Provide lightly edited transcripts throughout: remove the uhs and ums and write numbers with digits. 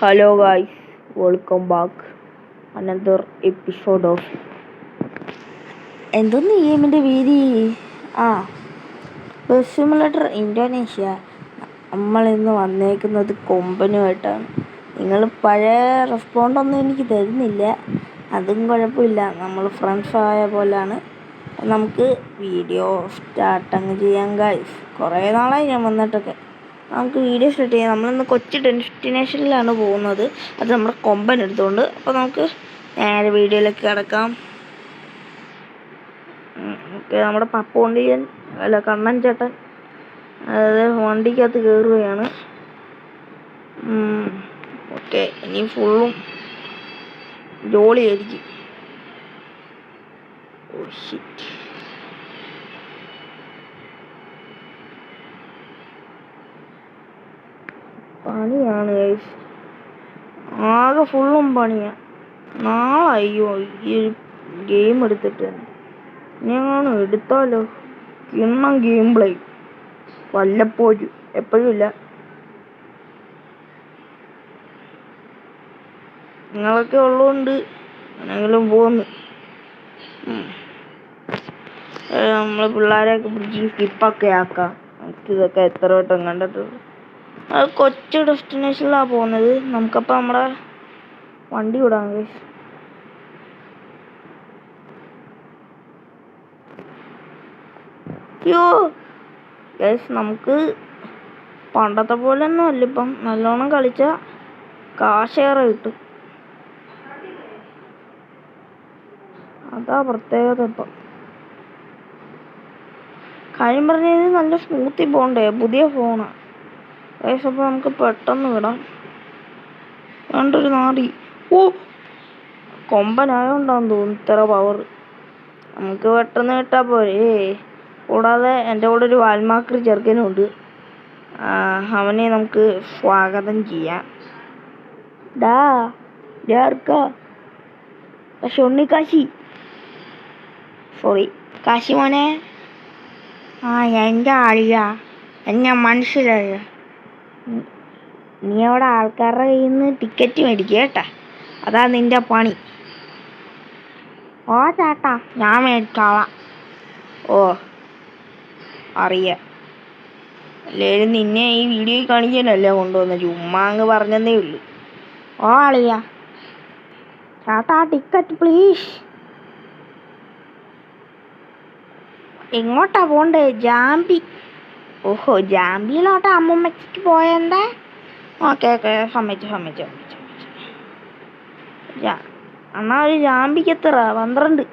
Hello guys, welcome back. Another episode of എന്തോന്ന് ഗെയിമിൻ്റെ പേര് ബസ് സിമുലേറ്റർ ഇന്തോനേഷ്യ. നമ്മളിന്ന് വന്നേക്കുന്നത് കൊമ്പനുമായിട്ടാണ്. നിങ്ങൾ പഴയ റെസ്പോണ്ടൊന്നും എനിക്ക് തരുന്നില്ല, അതും കുഴപ്പമില്ല. നമ്മൾ ഫ്രണ്ട്സ് ആയ പോലാണ്. നമുക്ക് വീഡിയോ സ്റ്റാർട്ടങ്ങ് ചെയ്യാം ഗൈസ്. കുറേ നാളായി ഞാൻ വന്നിട്ടൊക്കെ. നമുക്ക് വീഡിയോ സ്റ്റാർട്ട് ചെയ്യാം. നമ്മളിന്ന് കൊച്ചു ഡെസ്റ്റിനേഷനിലാണ് പോകുന്നത്. അത് നമ്മുടെ കൊമ്പൻ എടുത്തുകൊണ്ട്. അപ്പോൾ നമുക്ക് നേരെ വീഡിയോയിലേക്ക് കിടക്കാം. ഓക്കെ, നമ്മുടെ പപ്പ വണ്ടിയൻ അല്ല കണ്ണൻ ചേട്ടൻ അതായത് വണ്ടിക്കകത്ത് കയറുകയാണ്. ഓക്കെ, ഇനി ഫുള്ളും ജോളിയായിരിക്കും. ഓ ഷിറ്റ്, പണിയാണ് ഗൈസ്, ആകെ ഫുള്ളും പണിയാണ്. നാളായോ ഈ ഗെയിം എടുത്തിട്ട്. ഞാനും എടുത്താലോ? കിണ്ണം ഗെയിം പ്ലേ വല്ലപ്പോഴും, എപ്പോഴും ഇല്ല. നിങ്ങളൊക്കെ ഉള്ളതുകൊണ്ട് എങ്ങനെങ്കിലും പോകുന്നു. നമ്മൾ പിള്ളേരെയൊക്കെ പിടിച്ച് സ്കിപ്പൊക്കെ ആക്കാം. നമുക്കിതൊക്കെ എത്ര വട്ടം കണ്ടിട്ടുള്ളൂ. അത് കൊച്ചു ഡെസ്റ്റിനേഷനിലാണ് പോകുന്നത്. നമുക്കപ്പോൾ നമ്മുടെ വണ്ടി വിടാം ഗൈസ്. അയ്യോ ഗൈസ്, നമുക്ക് പണ്ടത്തെ പോലെ ഒന്നും അല്ല ഇപ്പം. നല്ലോണം കളിച്ചാൽ കാശേറെ കിട്ടും, അതാ പ്രത്യേകത. ഇപ്പം കാര്യം പറഞ്ഞത് നല്ല സ്മൂത്തിൽ പോകണ്ടേ, പുതിയ ഫോണാണ് ഗൈസ്. അപ്പോൾ നമുക്ക് പെട്ടെന്ന് വിടാം. വേണ്ടൊരു നാടി. കൊമ്പനായോണ്ടാന്ന് തോന്നുന്നു ഇത്ര പവർ. നമുക്ക് പെട്ടെന്ന് വിട്ടാൽ പോരെ. കൂടാതെ എൻ്റെ കൂടെ ഒരു വാൽമാക്രി ചെറുക്കനുണ്ട്. അവനെ നമുക്ക് സ്വാഗതം ചെയ്യാം. ഷൊണ്ണി സോറി കാശി മോനെ. എൻ്റെ ആളിയ എന്നെ മനസ്സിലായ. നീ അവിടെ ആൾക്കാരുടെ കയ്യിൽ നിന്ന് ടിക്കറ്റ് മേടിക്കുക കേട്ടാ, അതാ നിന്റെ പണി. ഓ ചേട്ടാ, ഞാൻ മേടിച്ചോളാം. ഓ അറിയാം, അല്ലേലും നിന്നെ ഈ വീഡിയോയിൽ കാണിക്കാനല്ലേ കൊണ്ടുവന്നത്, ചുമ്മാ അങ്ങ് പറഞ്ഞതേ ഉള്ളൂ. ഓ അളിയ, ചേട്ടാ ടിക്കറ്റ് പ്ലീസ്. എങ്ങോട്ടാ പോണ്ടേ? ജാമ്പി. ഓഹോ, ജാമ്പിയിലോട്ടാ അമ്മമ്മക്ക് പോയെന്താ? ഓക്കെ സമ്മതിച്ചു. എന്നാ ഒരു ജാമ്പിക്ക് എത്ര? 12.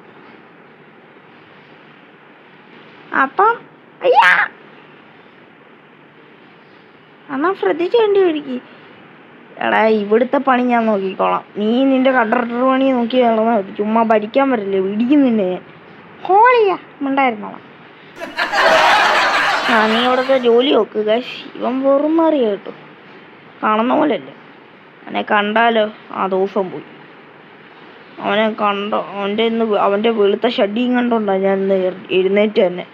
അപ്പം അയ്യാ എന്നാ ശ്രദ്ധിച്ചു വേണ്ടി ഒരിക്കും. എടാ, ഇവിടുത്തെ പണി ഞാൻ നോക്കിക്കോളാം. നീ നിന്റെ കണ്ടക്ടർ പണി നോക്കി നടന്നാൽ മതി. ചുമ്മാ ഭരിക്കാൻ പറ്റില്ലേ, ഇടിക്കും നിന്നെ ഞാൻ. ഹോളിയാ മിണ്ടായിരുന്നോളാം. നീ ഇവിടുത്തെ ജോലി നോക്ക് ഗൈസ്. ഇവൻ വെറും മാറിയ കേട്ടോ, കാണുന്ന പോലെയല്ല. അവനെ കണ്ടാലോ ആ ദിവസം പോയി. അവനെ കണ്ടോ, അവൻ്റെ വെളുത്ത ഷഡിയും കണ്ടോണ്ടാ ഞാൻ ഇന്ന് എഴുന്നേറ്റ് തന്നെ.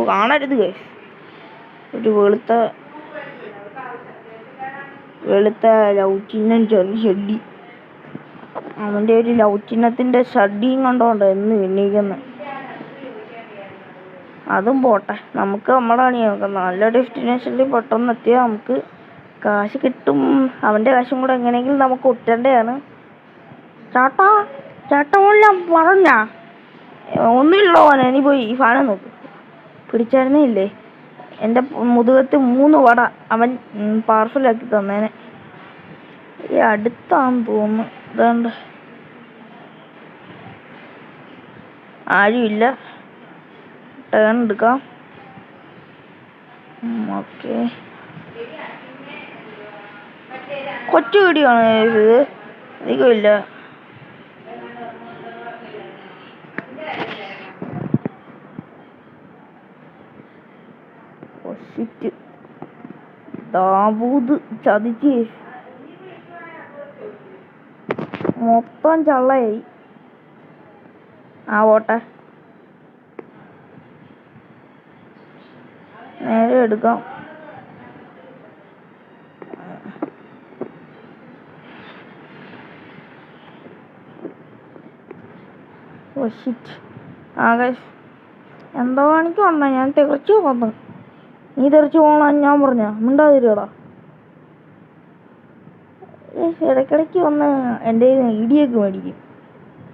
കാണരുത് ഗൈസ്. ഒരു വെളുത്ത ലവ് ചിഹ്നം ഷഡ്ഡി. അവൻ്റെ ഒരു ലവ് ചിഹ്നത്തിൻ്റെ ഷഡ്ഡിയും കണ്ടോണ്ട എന്ന് എണ്ണീക്കുന്നത്. അതും പോട്ടെ, നമുക്ക് നമ്മുടെ പണി നോക്കാം. നല്ല ഡെസ്റ്റിനേഷനിൽ പെട്ടെന്ന് എത്തിയാൽ നമുക്ക് കാശ് കിട്ടും. അവൻ്റെ കാശും കൂടെ എങ്ങനെയെങ്കിലും നമുക്ക് ഒറ്റേണ്ടതാണ്. ചേട്ടാ എല്ലാം പറഞ്ഞാ ഒന്നുമില്ലോ മോനെ. നീ പോയി ഈ സാധനം നോക്ക്. പിടിച്ചായിരുന്നേ ഇല്ലേ എൻ്റെ മുതുകത്ത് 3 വട അവൻ പാർസലാക്കി തന്നേനെ. ഈ അടുത്താന്ന് തോന്നുന്നു. ഇതാണ്ട് ആരുമില്ല. ടേൺ എടുക്കാം. ഓക്കെ, കൊച്ചു വീഡിയോ ആണ് ഇത്, അധികമില്ല. ദാവൂദ് ചതിച്ച് മൊത്തം ചള്ളയായി. പോട്ടെ, നേരെ എടുക്കാം. Oh shit. ആകാശ് എന്തോ കാണിക്കുവാണ, ഞാൻ തെറിച്ചു വന്നു. നീ തെറിച്ചു പോകണം ഞാൻ പറഞ്ഞ മിണ്ടാതിരിക്കടാ. ഇടയ്ക്കിടയ്ക്ക് വന്ന് എൻ്റെ ഇടിയൊക്കെ മേടിക്കും.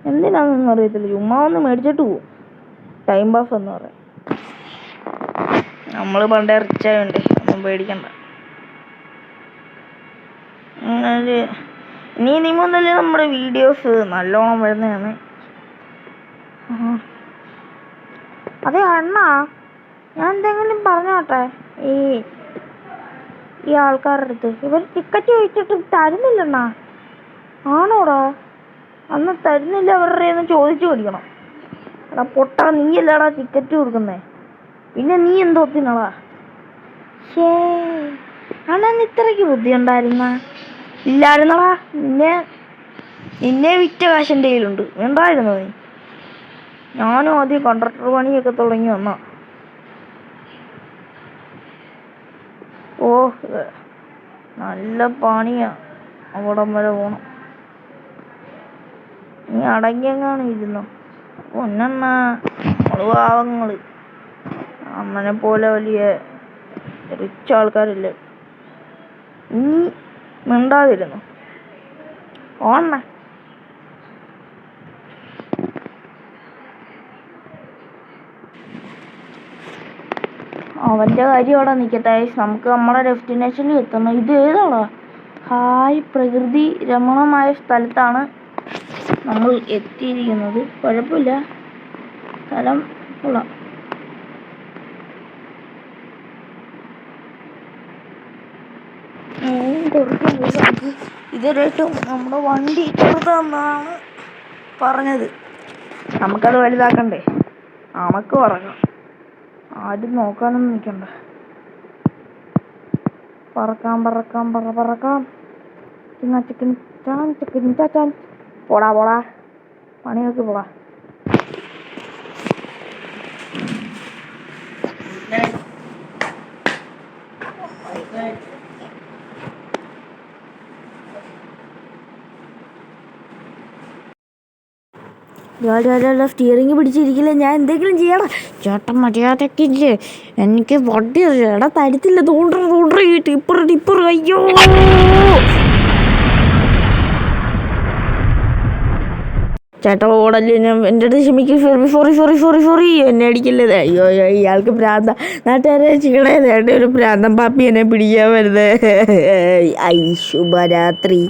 എന്തിനാണെന്നൊന്നും അറിയത്തില്ല, ചുമ്മാ ഒന്ന് മേടിച്ചിട്ട് പോവും. ടൈം പാസ് എന്ന് പറയാം. നമ്മൾ പണ്ടേ റിച്ചായോണ്ടേ ഒന്നും പേടിക്കണ്ട. ഇനി മുതൽ നമ്മുടെ വീഡിയോസ് നല്ലോണം വരുന്നതാണ്. അതെ അണ്ണാ, ഞാൻ എന്തെങ്കിലും പറഞ്ഞോട്ടെ ഈ ആൾക്കാരുടെ അടുത്ത്. ഇവർ ടിക്കറ്റ് ചോദിച്ചിട്ട് തരുന്നില്ലണ്ണാ. ആണോടാ? അന്ന് തരുന്നില്ല അവരുടെ ചോദിച്ചു പഠിക്കണം. എടാ പൊട്ടാ, നീയല്ലടാ ടിക്കറ്റ് കൊടുക്കുന്നേ, പിന്നെ നീ എന്തോത്തിനടാ? ഷേ അണ്ണന് ഇത്രയ്ക്ക് ബുദ്ധി ഇല്ലായിരുന്നടാ. നിന്നെ വിറ്റ കാശ് എൻ്റെ കയ്യിലുണ്ട്, വേണ്ടായിരുന്നോ നീ? ഞാനും ആദ്യം കണ്ടക്ടർ പണിയൊക്കെ തുടങ്ങി വന്നാ. ഓ നല്ല പണിയാ, അവിടം വരെ പോണം. നീ അടങ്ങിയെങ്ങാണ് ഇരുന്നോ പൊന്നണ്ണ. നമ്മള് പാവങ്ങള്, അമ്മനെ പോലെ വലിയ റിച്ച് ആൾക്കാരില്ലേ. നീ മിണ്ടാതിരുന്നു ഓണ്ണ. അവൻ്റെ കാര്യം അവിടെ നിൽക്കട്ടെ. നമുക്ക് നമ്മുടെ ഡെസ്റ്റിനേഷനിൽ എത്തണം. ഇത് ഏതാടാ? ഹായ്, പ്രകൃതി രമണമായ സ്ഥലത്താണ് നമ്മൾ എത്തിയിരിക്കുന്നത്. കുഴപ്പമില്ല, സ്ഥലം കൊള്ളാം. ഇതുവരെയായിട്ടും നമ്മുടെ വണ്ടി ചെറുതാണെന്നാണ് പറഞ്ഞത്. നമുക്കത് വലുതാക്കണ്ടേ? നമുക്ക് പറക്കാം, ആരും നോക്കാനൊന്നും നിൽക്കണ്ട. പറക്കാം. ചിക്കൻ പോടാ പണിയൊക്കെ പോടാ. സ്റ്റിയറിംഗ് പിടിച്ചിരിക്കില്ല, ഞാൻ എന്തെങ്കിലും ചെയ്യണം. ചേട്ടൻ മര്യാദക്ക് ഇല്ലേ? എനിക്ക് വണ്ടി എടാ തരത്തില്ല. തോണ്ടറ ടിപ്പർ അയ്യോ. ചേട്ടാ ഓടല്ലേ, ഞാൻ എൻ്റെ അടുത്ത് ക്ഷമിക്കും. സോറി എന്നെ അടിക്കില്ലേ. അയ്യോ ഇയാൾക്ക് ഭ്രാന്ത. നാട്ടുകാരെ ചെയ്യണേ, ഒരു ഭ്രാന്തം പാപ്പി എന്നെ പിടിക്കാൻ വരുന്നത്. ശുഭരാത്രി.